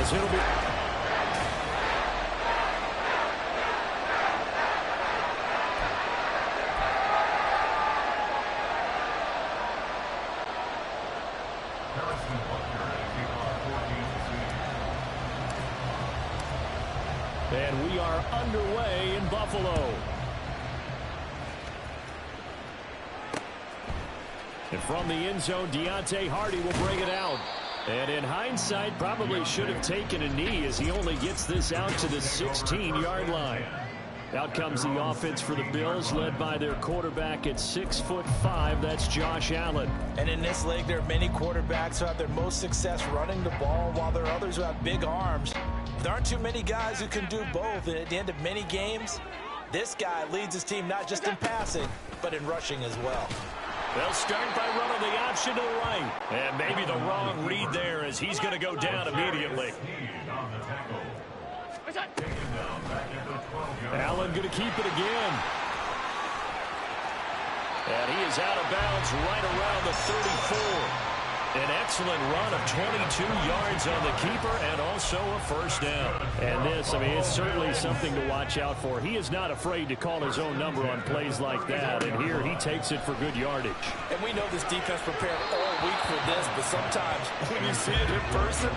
as it'll be... And we are underway in Buffalo. And from the end zone, Deontay Hardy will bring it out. And in hindsight, probably should have taken a knee as he only gets this out to the 16-yard line. Out comes the offense for the Bills, led by their quarterback at 6'5". That's Josh Allen. And in this league, there are many quarterbacks who have their most success running the ball, while there are others who have big arms. There aren't too many guys who can do both. And at the end of many games, this guy leads his team not just in passing, but in rushing as well. They'll start by running the option to the right. And maybe the wrong read there as he's going to go down immediately. Allen going to keep it again. And he is out of bounds right around the 34. An excellent run of 22 yards on the keeper and also a first down. And this, I mean, it's certainly something to watch out for. He is not afraid to call his own number on plays like that. And here he takes it for good yardage. And we know this defense prepared all week for this, but sometimes when you see it in person,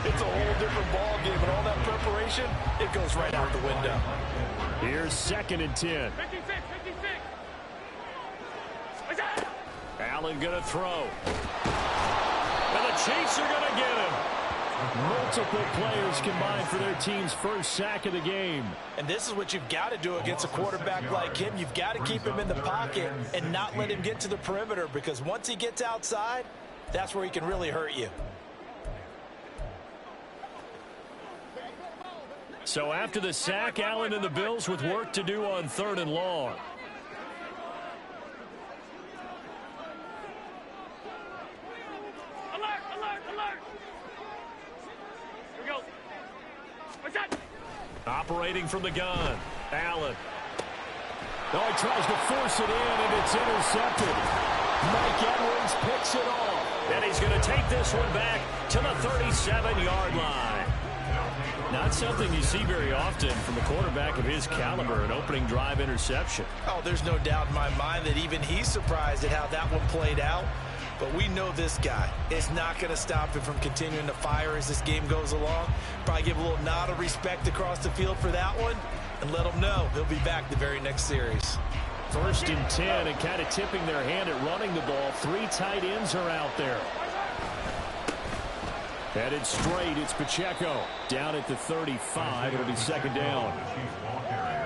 it's a whole different ball game. And all that preparation, it goes right out the window. Here's 2nd and 10. 56. Allen going to throw. And the Chiefs are going to get him. Multiple players combined for their team's first sack of the game. And this is what you've got to do against a quarterback like him. You've got to keep him in the pocket and not let him get to the perimeter, because once he gets outside, that's where he can really hurt you. So after the sack, Allen and the Bills with work to do on 3rd and long. Operating from the gun, Allen. Oh, he tries to force it in, and it's intercepted. Mike Edwards picks it off. And he's going to take this one back to the 37-yard line. Not something you see very often from a quarterback of his caliber, an opening drive interception. Oh, there's no doubt in my mind that even he's surprised at how that one played out. But we know this guy is not going to stop him from continuing to fire as this game goes along. Probably give a little nod of respect across the field for that one and let him know he'll be back the very next series. 1st and 10, and kind of tipping their hand at running the ball. 3 tight ends are out there. Headed straight, it's Pacheco. Down at the 35, it'll be 2nd down.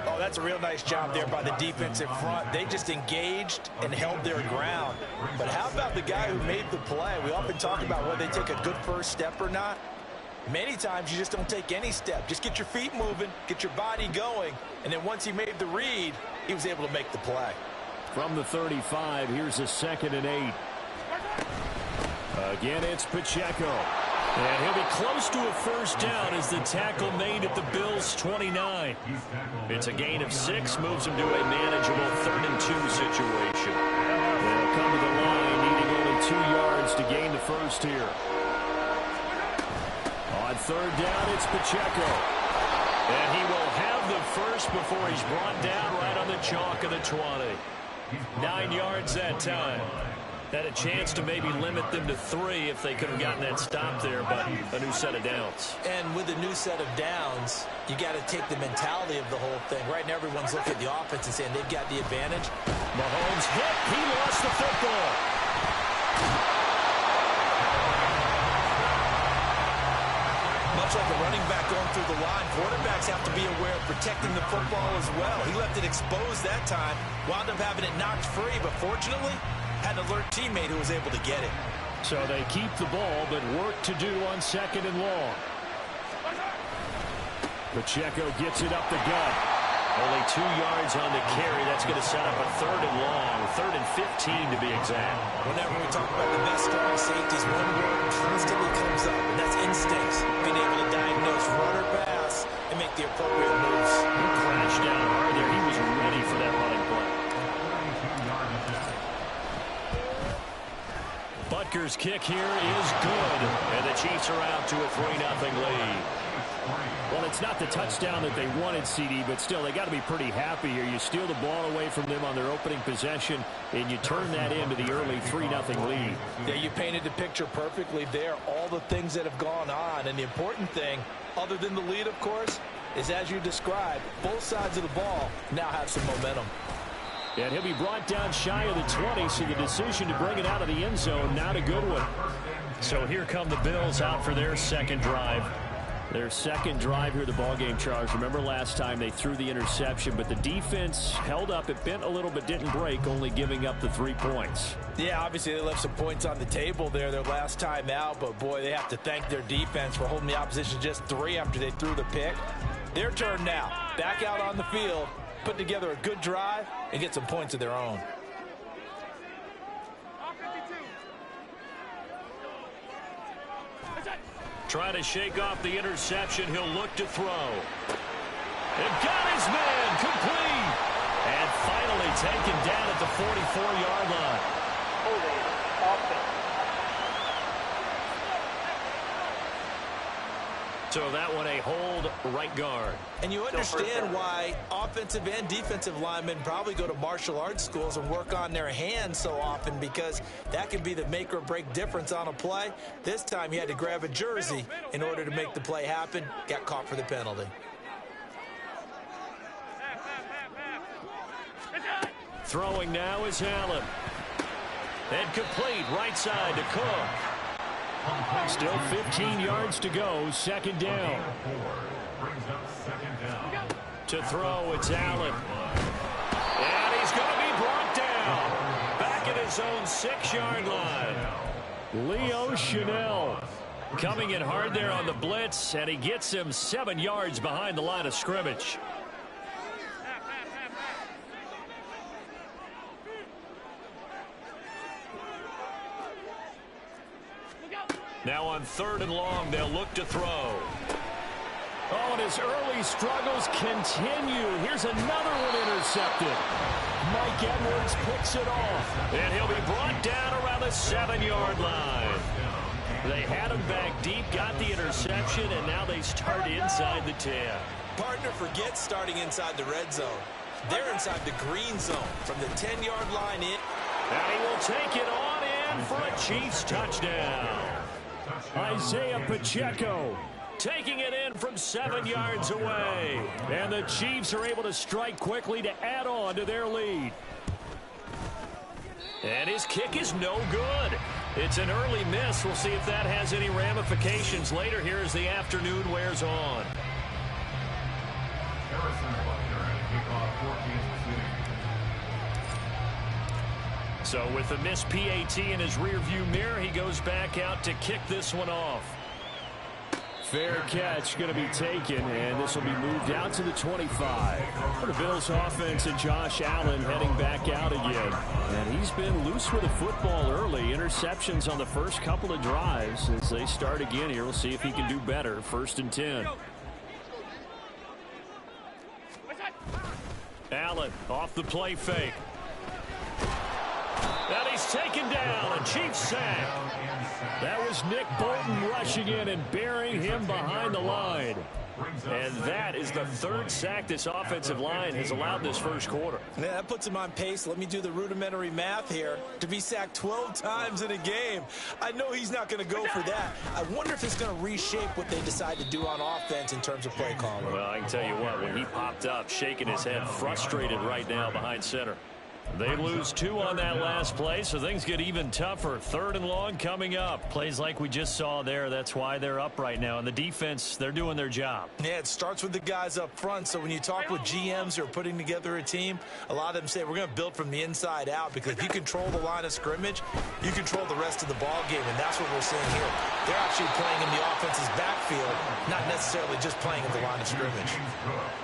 Oh, that's a real nice job there by the defense in front. They just engaged and held their ground. But how about the guy who made the play? We often talk about whether they take a good first step or not. Many times you just don't take any step. Just get your feet moving, get your body going, and then once he made the read, he was able to make the play. From the 35, here's a 2nd and 8. Again, it's Pacheco. And he'll be close to a first down as the tackle made at the Bills' 29. It's a gain of 6, moves him to a manageable 3rd and 2 situation. They'll come to the line, needing only 2 yards to gain the first here. On 3rd down, it's Pacheco. And he will have the first before he's brought down right on the chalk of the 20. 9 yards that time. Had a chance to maybe limit them to 3 if they could have gotten that stop there, but a new set of downs. And with a new set of downs, you got to take the mentality of the whole thing. Right now, everyone's looking at the offense and saying they've got the advantage. Mahomes hit. He lost the football. Much like a running back going through the line, quarterbacks have to be aware of protecting the football as well. He left it exposed that time, wound up having it knocked free, but fortunately, had an alert teammate who was able to get it. So they keep the ball, but work to do on 2nd and long. Pacheco gets it up the gut. Only 2 yards on the carry. That's going to set up a 3rd and long, 3rd and 15 to be exact. Whenever we talk about the best strong safeties, one word constantly comes up, and that's instincts. Being able to diagnose run or pass and make the appropriate moves. He crashed down hard there. He was ready for that running play. Butker's kick here is good, and the Chiefs are out to a 3-0 lead. Well, it's not the touchdown that they wanted, CD, but still, they got to be pretty happy here. You steal the ball away from them on their opening possession, and you turn that into the early 3-0 lead. Yeah, you painted the picture perfectly there, all the things that have gone on. And the important thing, other than the lead, of course, is as you described, both sides of the ball now have some momentum. And he'll be brought down shy of the 20, so the decision to bring it out of the end zone, not a good one. So here come the Bills out for their second drive. Their second drive here, the ballgame, Charles. Remember last time they threw the interception, but the defense held up. It bent a little but didn't break, only giving up the 3 points. Yeah, obviously they left some points on the table there their last time out, but boy, they have to thank their defense for holding the opposition just 3 after they threw the pick. Their turn now. Back out on the field, put together a good drive, and get some points of their own. Trying to shake off the interception. He'll look to throw. And got his man complete. And finally taken down at the 44-yard line. So that one a hold right guard. And you understand why offensive and defensive linemen probably go to martial arts schools and work on their hands so often, because that can be the make or break difference on a play. This time he had to grab a jersey in order to make the play happen. Got caught for the penalty. Throwing now is Allen. And complete right side to Cook. Still 15 yards to go. Second down. To throw, it's Allen. And he's going to be brought down. Back at his own 6-yard line. Leo Chanel coming in hard there on the blitz, and he gets him 7 yards behind the line of scrimmage. Now on 3rd and long, they'll look to throw. Oh, and his early struggles continue. Here's another one intercepted. Mike Edwards picks it off. And he'll be brought down around the 7-yard line. They had him back deep, got the interception, and now they start inside the 10. Partner forgets starting inside the red zone. They're inside the green zone from the 10-yard line in. And he will take it on in for a Chiefs touchdown. Isaiah Pacheco taking it in from 7 yards away. And the Chiefs are able to strike quickly to add on to their lead. And his kick is no good. It's an early miss. We'll see if that has any ramifications later here as the afternoon wears on. So with the missed PAT in his rearview mirror, he goes back out to kick this one off. Fair catch going to be taken, and this will be moved out to the 25. For the Bills offense and Josh Allen heading back out again. And he's been loose with the football early. Interceptions on the first couple of drives. As they start again here, we'll see if he can do better. 1st and 10. Allen off the play fake. And he's taken down. A Chiefs sack. That was Nick Bolton rushing in and burying him behind the line. And that is the 3rd sack this offensive line has allowed this first quarter. Yeah, that puts him on pace. Let me do the rudimentary math here. To be sacked 12 times in a game, I know he's not going to go for that. I wonder if it's going to reshape what they decide to do on offense in terms of play calling. Well, I can tell you what, when he popped up, shaking his head, frustrated right now behind center. They lose 2 on that last play, so things get even tougher. 3rd and long coming up. Plays like we just saw there. That's why they're up right now. And the defense, they're doing their job. Yeah, it starts with the guys up front. So when you talk with GMs who are putting together a team, a lot of them say we're going to build from the inside out, because if you control the line of scrimmage, you control the rest of the ball game, and that's what we're seeing here. They're actually playing in the offense's backfield, not necessarily just playing in the line of scrimmage.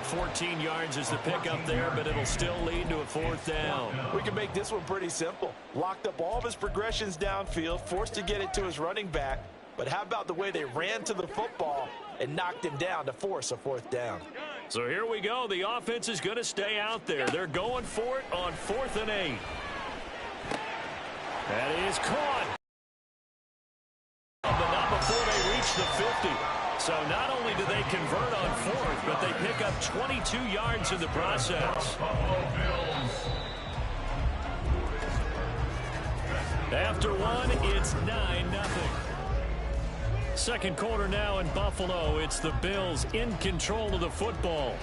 14 yards is the pickup there, but it'll still lead to a 4th down. We can make this one pretty simple. Locked up all of his progressions downfield, forced to get it to his running back. But how about the way they ran to the football and knocked him down to force a 4th down? So here we go. The offense is going to stay out there. They're going for it on 4th and 8. That is caught. 50. So not only do they convert on fourth, but they pick up 22 yards in the process. After one, it's 9-0. Second quarter now in Buffalo. It's the Bills in control of the football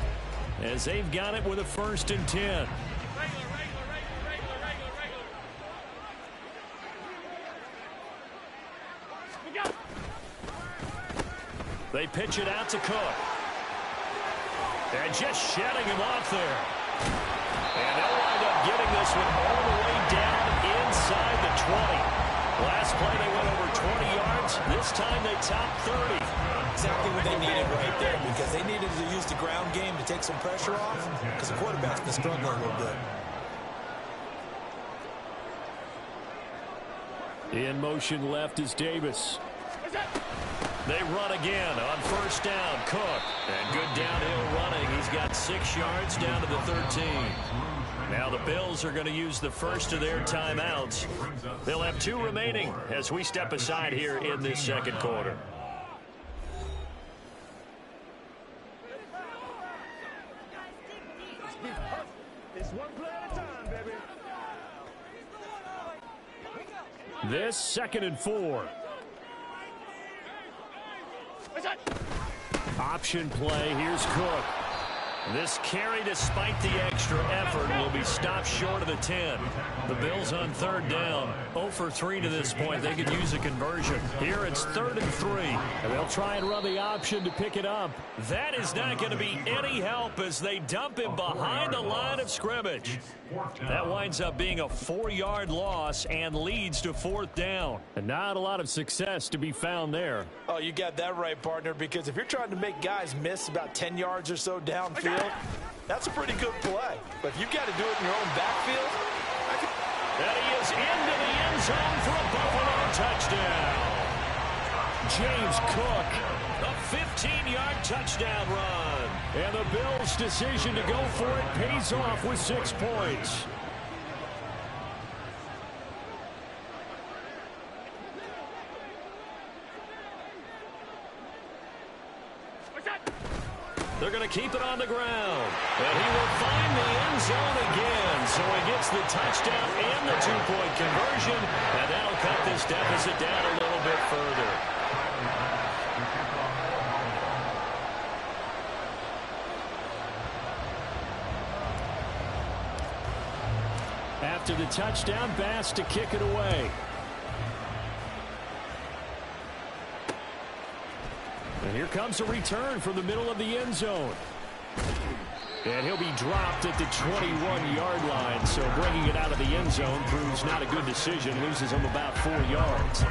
as they've got it with a 1st and 10. They pitch it out to Cook. And just shedding him off there. And they'll wind up getting this one all the way down inside the 20. Last play they went over 20 yards. This time they topped 30. Exactly what they needed right there, because they needed to use the ground game to take some pressure off, because the quarterback's been struggling a little bit. In motion left is Davis. They run again on 1st down. Cook. And good downhill running. He's got 6 yards down to the 13. Now the Bills are going to use the first of their timeouts. They'll have 2 remaining as we step aside here in this second quarter. It's one play at a time, baby. This 2nd and 4. Option play. Here's Cook. This carry, despite the extra effort, will be stopped short of the 10. The Bills on 3rd down. 0 for 3 to this point. They could use a conversion. Here it's 3rd and 3. And they'll try and run the option to pick it up. That is not going to be any help as they dump him behind the line of scrimmage. That winds up being a 4-yard loss and leads to 4th down. And not a lot of success to be found there. Oh, you got that right, partner, because if you're trying to make guys miss about 10 yards or so downfield, that's a pretty good play. But if you've got to do it in your own backfield, and he is into the end zone for a Buffalo touchdown. James Cook, a 15-yard touchdown run. And the Bills' decision to go for it pays off with 6 points. They're going to keep it on the ground. And he will find the end zone again. So he gets the touchdown and the 2-point conversion. And that'll cut this deficit down a little bit further. After the touchdown, Bass to kick it away. And here comes a return from the middle of the end zone. And he'll be dropped at the 21-yard line. So bringing it out of the end zone proves not a good decision. Loses him about 4 yards.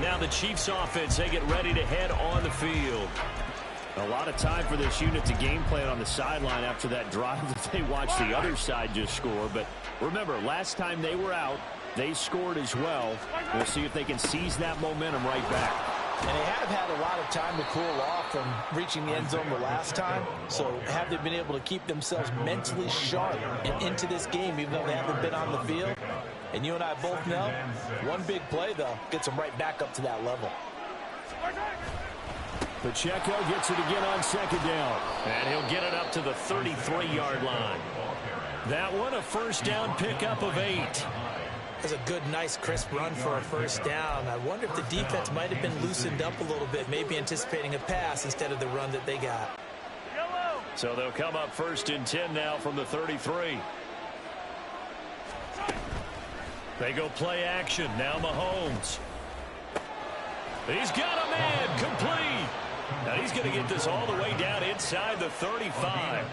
Now the Chiefs offense, they get ready to head on the field. A lot of time for this unit to game plan on the sideline after that drive that they watched the other side just score. But remember, last time they were out, they scored as well. We'll see if they can seize that momentum right back. And they have had a lot of time to cool off from reaching the end zone the last time. So have they been able to keep themselves mentally sharp and into this game, even though they haven't been on the field? And you and I both know, one big play, though, gets them right back up to that level. Pacheco gets it again on 2nd down. And he'll get it up to the 33-yard line. That one, a 1st down pickup of 8. That's a good, nice, crisp run for a 1st down. I wonder if the defense might have been loosened up a little bit, maybe anticipating a pass instead of the run that they got. So they'll come up 1st and 10 now from the 33. They go play action. Now Mahomes. He's got a man complete. Now he's going to get this all the way down inside the 35.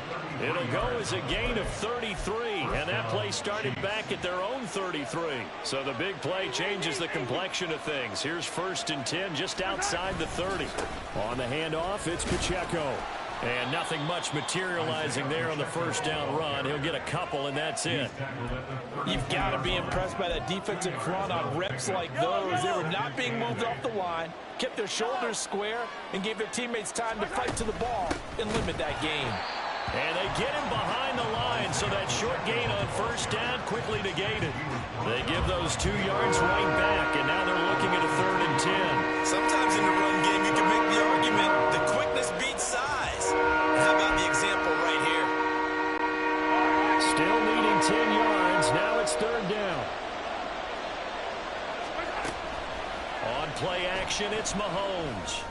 It'll go as a gain of 33, and that play started back at their own 33. So the big play changes the complexion of things. Here's 1st and 10 just outside the 30. On the handoff, it's Pacheco. And nothing much materializing there on the 1st down run. He'll get a couple, and that's it. You've got to be impressed by that defensive front on reps like those. They were not being moved off the line, kept their shoulders square, and gave their teammates time to fight to the ball and limit that gain. And they get him behind the line, so that short gain on 1st down quickly negated. They give those 2 yards right back, and now they're looking at a 3rd and 10. Sometimes in the run game, you can make argument. The quickness beats size. How about the example right here? Still needing 10 yards. Now it's third down. On play action, it's Mahomes.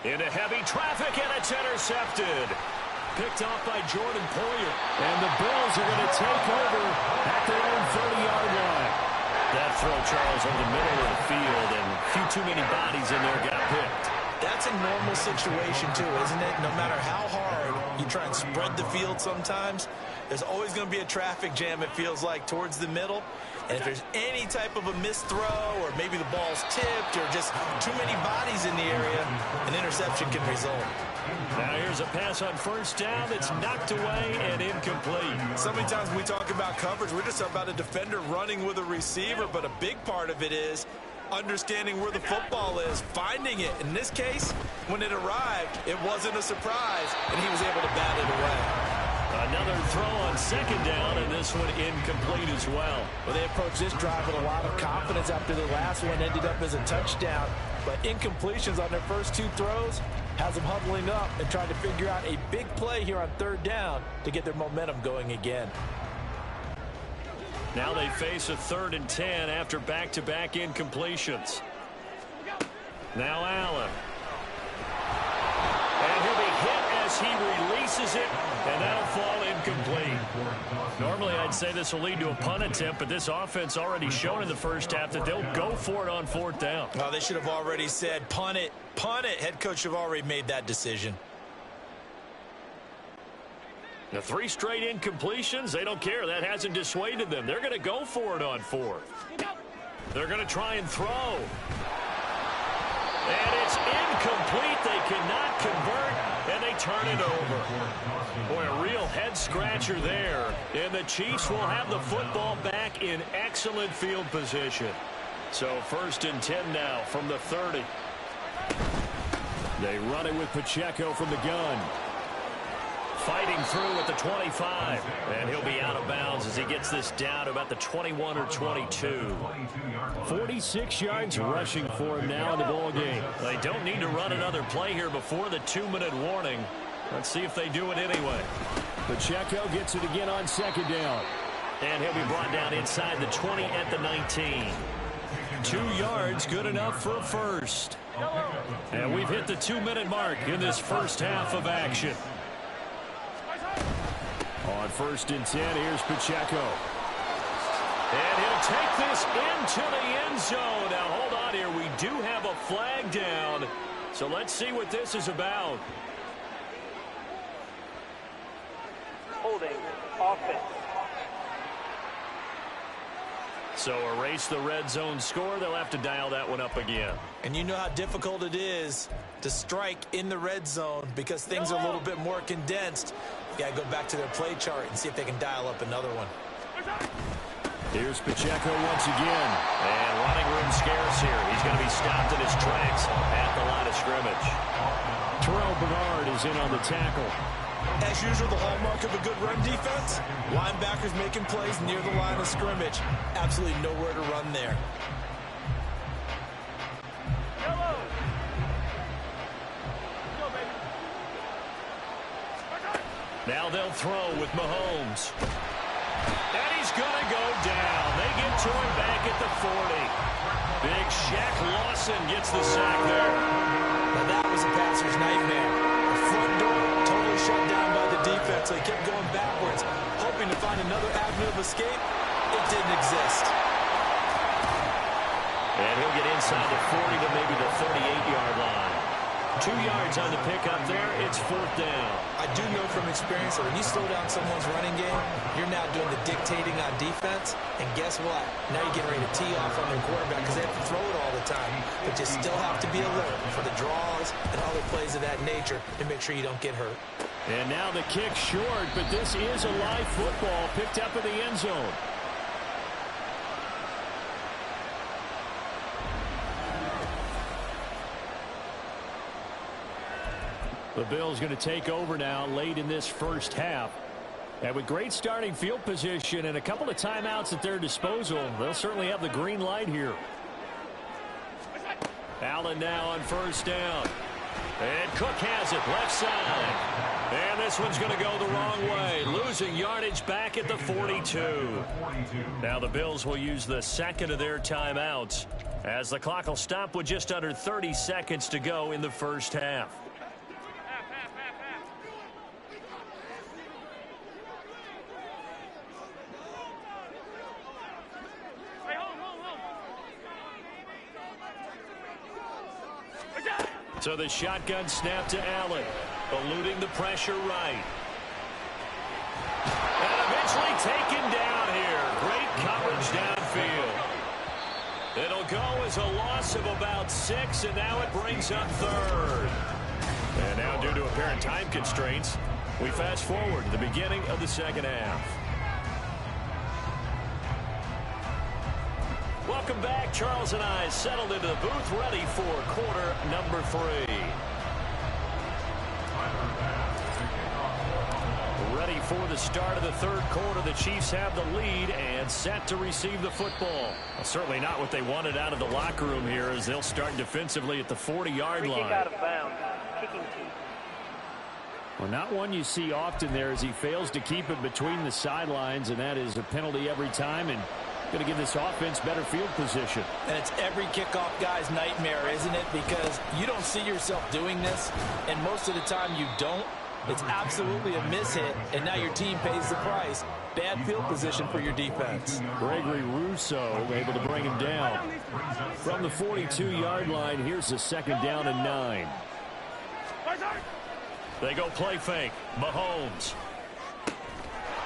Into heavy traffic, and it's intercepted. Picked off by Jordan Poyer. And the Bills are going to take over at their own 30-yard line. That throw, Charles, over the middle of the field, and a few too many bodies in there got picked. That's a normal situation, too, isn't it? No matter how hard you try and spread the field sometimes, there's always going to be a traffic jam, it feels like, towards the middle. And if there's any type of a missed throw, or maybe the ball's tipped, or just too many bodies in the area, an interception can result. Now here's a pass on first down that's knocked away and incomplete. So many times when we talk about coverage, we're just about a defender running with a receiver, but a big part of it is understanding where the football is, finding it. In this case, when it arrived, it wasn't a surprise, and he was able to bat it away. Another throw on second down, and this one incomplete as well. Well, they approached this drive with a lot of confidence after the last one ended up as a touchdown. But incompletions on their first two throws has them huddling up and trying to figure out a big play here on third down to get their momentum going again. Now they face a 3rd and 10 after back-to-back incompletions. Now Allen. And he'll be hit as he releases it, and that'll fall incomplete. Normally I'd say this will lead to a punt attempt, but this offense already shown in the first half that they'll go for it on 4th down. Well, they should have already said punt it, punt it. Head coach should have already made that decision. The 3 straight incompletions, they don't care. That hasn't dissuaded them. They're going to go for it on 4th. They're going to try and throw. And it's incomplete. They cannot convert, and they turn it over. Boy, a real head-scratcher there. And the Chiefs will have the football back in excellent field position. So 1st and 10 now from the 30. They run it with Pacheco from the gun. Fighting through at the 25. And he'll be out of bounds as he gets this down to about the 21 or 22. 46 yards rushing for him now in the ball game. They don't need to run another play here before the 2-minute warning. Let's see if they do it anyway. Pacheco gets it again on second down. And he'll be brought down inside the 20 at the 19. 2 yards, good enough for a first. And we've hit the 2-minute mark in this first half of action. On 1st and 10, here's Pacheco. And he'll take this into the end zone. Now, hold on here. We do have a flag down. So let's see what this is about. Holding offense. So erase the red zone score. They'll have to dial that one up again. And you know how difficult it is to strike in the red zone because things are a little bit more condensed. You got to go back to their play chart and see if they can dial up another one. Here's Pacheco once again. And running room scarce here. He's going to be stopped in his tracks at the line of scrimmage. Terrell Bernard is in on the tackle. As usual, the hallmark of a good run defense, linebackers making plays near the line of scrimmage. Absolutely nowhere to run there. Now they'll throw with Mahomes. And he's going to go down. They get to him back at the 40. Big Shaq Lawson gets the sack there. Now that was a passer's nightmare. The front door totally shut down by the defense. They kept going backwards, hoping to find another avenue of escape. It didn't exist. And he'll get inside the 40 to maybe the 38-yard line. 2 yards on the pickup there. It's 4th down. I do know from experience that when you slow down someone's running game, you're now doing the dictating on defense. And guess what? Now you're getting ready to tee off on their quarterback because they have to throw it all the time. But you still have to be alert for the draws and other plays of that nature to make sure you don't get hurt. And now the kick short, but this is a live football picked up in the end zone. The Bills going to take over now late in this first half. And with great starting field position and a couple of timeouts at their disposal, they'll certainly have the green light here. Allen now on 1st down. Cook has it, left side. And this one's going to go the wrong way, losing yardage back at the 42. Now the Bills will use the second of their timeouts as the clock will stop with just under 30 seconds to go in the first half. So the shotgun snap to Allen, eluding the pressure right. And eventually taken down here. Great coverage downfield. It'll go as a loss of about 6, and now it brings up third. And now due to apparent time constraints, we fast forward to the beginning of the second half. Welcome back. Charles and I settled into the booth, ready for quarter number 3. Ready for the start of the third quarter. The Chiefs have the lead and set to receive the football. Well, certainly not what they wanted out of the locker room here, as they'll start defensively at the 40-yard line. Kick out of bounds. Kicking team. Well, not one you see often there, as he fails to keep it between the sidelines, and that is a penalty every time, and going to give this offense better field position. And it's every kickoff guy's nightmare, isn't it? Because you don't see yourself doing this, and most of the time you don't. It's absolutely a mishit, and now your team pays the price. Bad field position for your defense. Gregory Rousseau able to bring him down. From the 42-yard line, here's a second down and 9. They go play fake. Mahomes.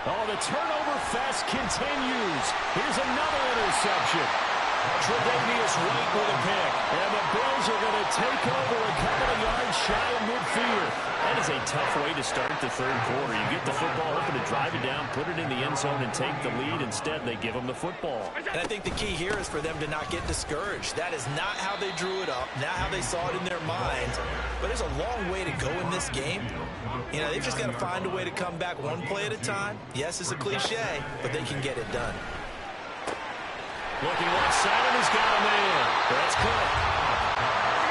Oh, the turnover fest continues. Here's another interception. Tre'Davious White with a pick. And the Bills are going to take over a couple of yards shy of midfield. That is a tough way to start the third quarter. You get the football, hoping to drive it down, put it in the end zone, and take the lead. Instead, they give them the football. And I think the key here is for them to not get discouraged. That is not how they drew it up, not how they saw it in their minds. But there's a long way to go in this game. You know, they've just got to find a way to come back one play at a time. Yes, it's a cliche, but they can get it done. Looking left side, and he's got him in. That's Cook.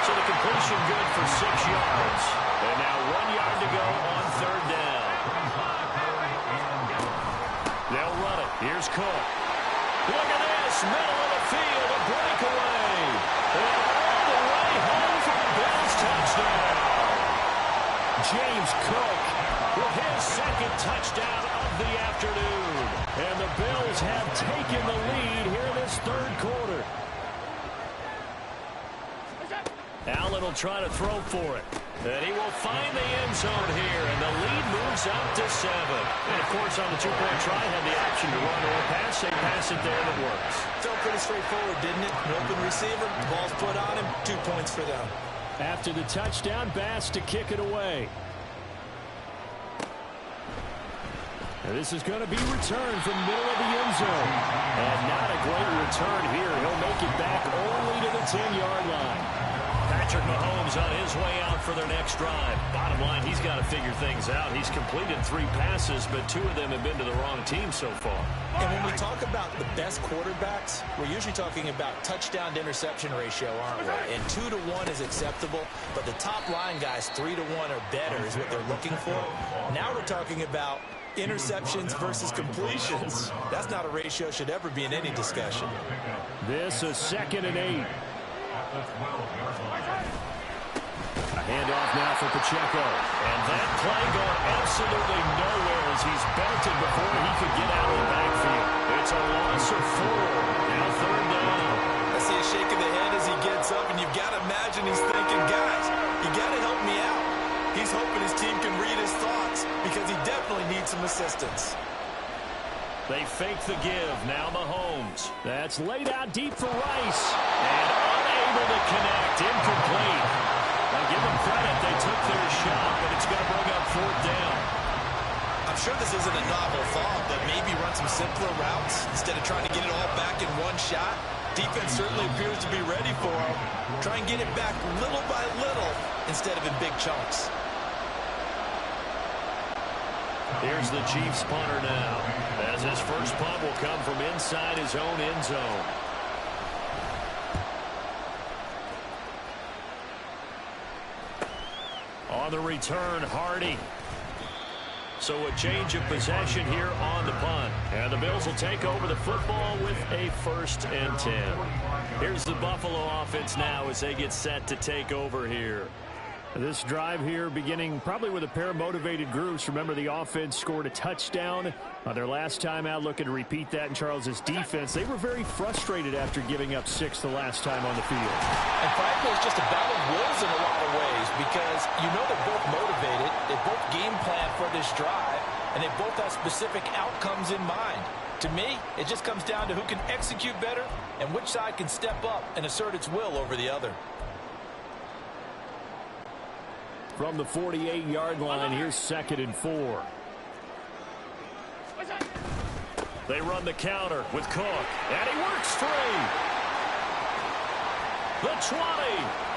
So the completion good for 6 yards. And now 1 yard to go on third down. They'll run it. Here's Cook. Look at this. Middle of the field. A breakaway. And all the way home for the Bills touchdown. James Cook with his second touchdown of the afternoon. And the Bills have taken the lead here in this third quarter. Allen will try to throw for it. And he will find the end zone here. And the lead moves up to 7. And, of course, on the two-point try, had the option to run or pass. They pass it there, and it works. Felt pretty straightforward, didn't it? An open receiver, the ball's put on him, 2 points for them. After the touchdown, Bass to kick it away. And this is going to be returned from the middle of the end zone. And not a great return here. He'll make it back only to the 10-yard line. Patrick Mahomes on his way out for their next drive. Bottom line, he's got to figure things out. He's completed 3 passes, but 2 of them have been to the wrong team so far. And when we talk about the best quarterbacks, we're usually talking about touchdown to interception ratio, aren't we? And 2 to 1 is acceptable, but the top line guys, 3 to 1 or better is what they're looking for. Now we're talking about interceptions versus completions. That's not a ratio should ever be in any discussion. This is 2nd and 8. A handoff now for Pacheco. And that play going absolutely nowhere as he's belted before he could get out of the backfield. It's a loss of 4. Now third down. I see a shake of the head as he gets up, and you've got to imagine he's thinking, guys, you got to help me out. He's hoping his team can read his thoughts because he definitely needs some assistance. They fake the give. Now Mahomes. That's laid out deep for Rice. And unable to connect. Incomplete. Now give them credit. They took their shot, but it's going to bring up 4th down. I'm sure this isn't a novel thought, but maybe run some simpler routes instead of trying to get it all back in one shot. Defense certainly appears to be ready for him. Try and get it back little by little instead of in big chunks. Here's the Chiefs punter now, as his first punt will come from inside his own end zone. On the return, Hardy. So a change of possession here on the punt. And the Bills will take over the football with a 1st and 10. Here's the Buffalo offense now as they get set to take over here. This drive here beginning probably with a pair of motivated groups. Remember, the offense scored a touchdown on their last time out, looking to repeat that in Charles's defense. They were very frustrated after giving up 6 the last time on the field. And frankly, it's just a battle of wills in a lot of ways because you know they're both motivated. They both game plan for this drive, and they both have specific outcomes in mind. To me, it just comes down to who can execute better and which side can step up and assert its will over the other. From the 48-yard line, here's 2nd and 4. They run the counter with Cook, and he works free. The 20.